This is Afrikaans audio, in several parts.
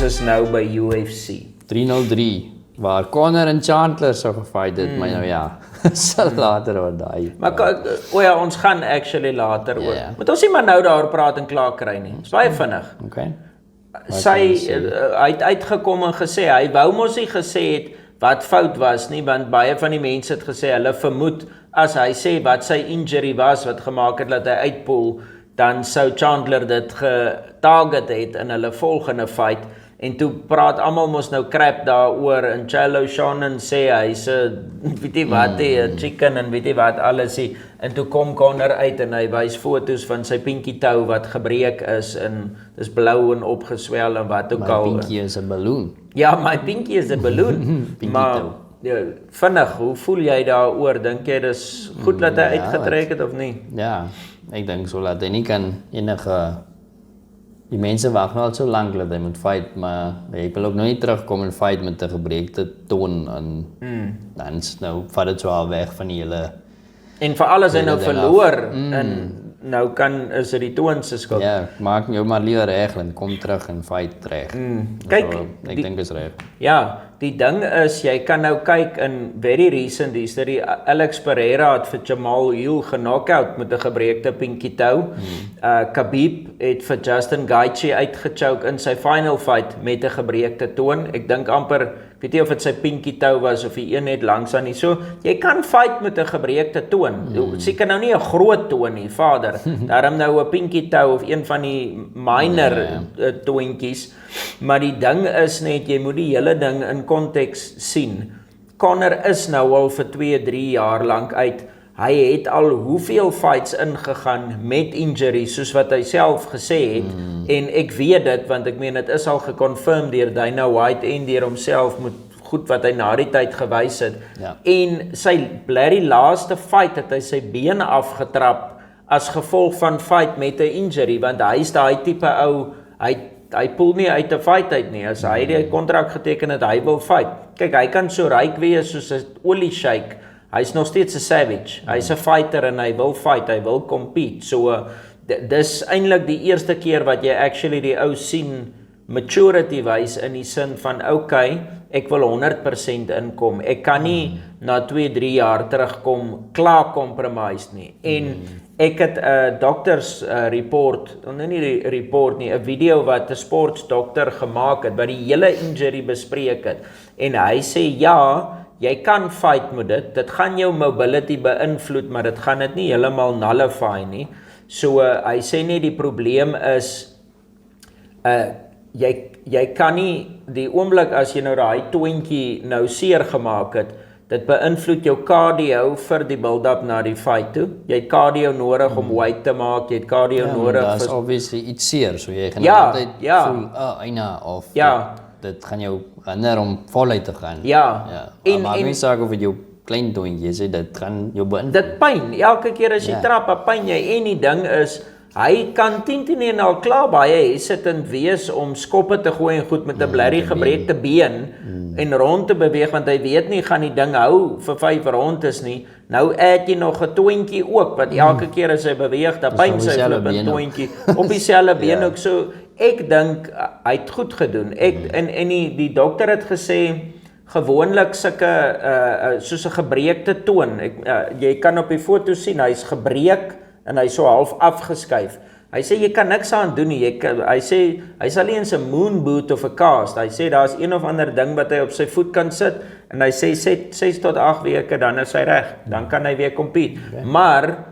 ons is nou by UFC. 303, waar Conor en Chandler so gefight het, maar nou ja, sal later oor daai. Maar ja, ons gaan actually later oor. Ja. Moet ons nie maar nou daar praat en klaar kry nie. Dis baie vinnig. Okay. Hy het uitgekom en gesê, hy wou mos nie gesê het wat fout was nie, want baie van die mense het gesê, hulle vermoed, as hy sê wat sy injury was, wat gemaak het dat hy uitpoel, dan sou Chandler dit getarget het in hulle volgende fight, en toe praat almal mos nou crap daaroor, en Chael Sonnen sê, hy's weet jy wat, 'n chicken, en weet jy wat, alles nie, en toe kom Conor uit, en hy wys foto's van sy pinkie toe, wat gebreek is, en dis blou en opgeswel, en wat ook al. My pinkie is 'n balloon. Ja, my pinkie is 'n balloon, maar ja, vinnig, hoe voel jy daaroor? Dink jy dis goed dat hy uitgetrek het of nie? Ja, ek dink so dat hy nie kan die mense wag nou al so lank dat hy moet fight, maar hy wil ook nog nie terugkom en fight met 'n gebreekte toon en dan nou vat dit so al weg van die hele. En vir alles hy nou verloor en nou is dit die toon se skuld. Ja, maak jou maar liewer reg en kom terug en fight reg. Kyk, so, ek dink is reg. Ja, die ding is, jy kan nou kyk in very recent history, Alex Pereira het vir Jamal Hill geknockout met 'n gebreekte pinkie toe. Khabib het vir Justin Gaethje uitgechoke in sy final fight met 'n gebreekte toon. Ek dink amper, ek weet nie of dit sy pinkie toe was of die een net langs aan nie. So, jy kan fight met 'n gebreekte toon. Seker nou nie 'n groot toon nie, vader. Daarom nou 'n pinkie toe of een van die minor toontjies. Maar die ding is net, jy moet die hele ding in konteks sien. Conor is nou al vir 2-3 jaar lank uit. Hy het al hoeveel fights ingegaan met injuries, soos wat hy self gesê het. En ek weet dit, want ek meen, dit is al geconfirm deur Dana White en deur homself met goed wat hy na die tyd gewys het. Ja. En sy blerrie laaste fight het hy sy been afgetrap as gevolg van fight met 'n injury, want hy's daai tipe ou, hy poel nie uit 'n fight uit nie. As hy die kontrak geteken het, hy wil fight. Kyk, hy kan so ryk wees soos 'n olie shake. Hy's nog steeds 'n savage. Hy's 'n fighter en hy wil fight, hy wil compete. So dis eintlik die eerste keer wat jy actually die ou sien maturity wys in die sin van okay, ek wil 100% inkom. Ek kan nie na 2-3 jaar terugkom klaar compromise nie. En ek het 'n dokters report, nie die report nie, 'n video wat 'n sportsdokter gemaak het wat die hele injury bespreek het. En hy sê ja, jy kan fight met dit. Dit gaan jou mobility beïnvloed, maar dit gaan dit nie heeltemal nullify nie. So hy sê nie die probleem is jy kan nie die oomblik as jy nou daai toontjie nou seer gemaak het, dit beïnvloed jou cardio vir die build-up na die fight toe. Jy het cardio nodig om weight te maak, jy het cardio nodig vir... Dis obviously iets seer, so jy gaan altyd voel, eina, of dit gaan jou hinder om voluit te gaan. En maak nie saak of dit jou klein toontjie is, dit gaan jou beïnvloed. Dit pyn, elke keer as jy trap, pyn jy, en die ding is, hy kan 10 al klaar baie hesitant wees om skoppe te gooi en goed met 'n blerrie gebreekte been en rond te beweeg, want hy weet nie, gaan die ding hou vir 5 rondes nie. Nou add jy nog 'n toontjie ook, wat elke keer as hy beweeg, dan pyn sy flip 'n toontjie op dieselfde been ook. So, ek dink, hy het goed gedoen. En die dokter het gesê, gewoonlik sulke, soos 'n gebreekte toon, jy kan op die foto sien, hy's gebreek, en hy so half afgeskuif. Hy sê, jy kan niks aan doen nie. Hy sê, hy sal nie eens 'n moon boot of 'n cast. Hy sê, daar is een of ander ding wat hy op sy voet kan sit, en hy sê, 6 tot 8 weke, dan is hy reg. Dan kan hy weer compete. Maar,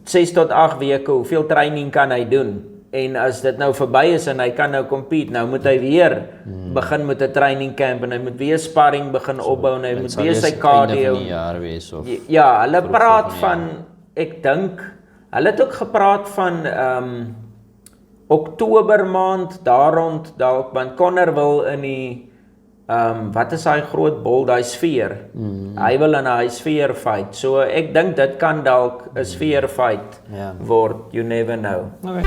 6 tot 8 weke, hoeveel training kan hy doen? En as dit nou verby is, en hy kan nou compete, nou moet hy weer begin met 'n training camp, en hy moet weer sparring begin opbou, en hy moet weer sy cardio. Ja, hulle praat van, ek dink, hulle het ook gepraat van Oktober maand, daar rond, want Conor wil in die, wat is hy groot bol, die sfeer, hy wil in hy sfeer fight, so ek dink dit kan dalk 'n sfeer fight word, you never know. Okay.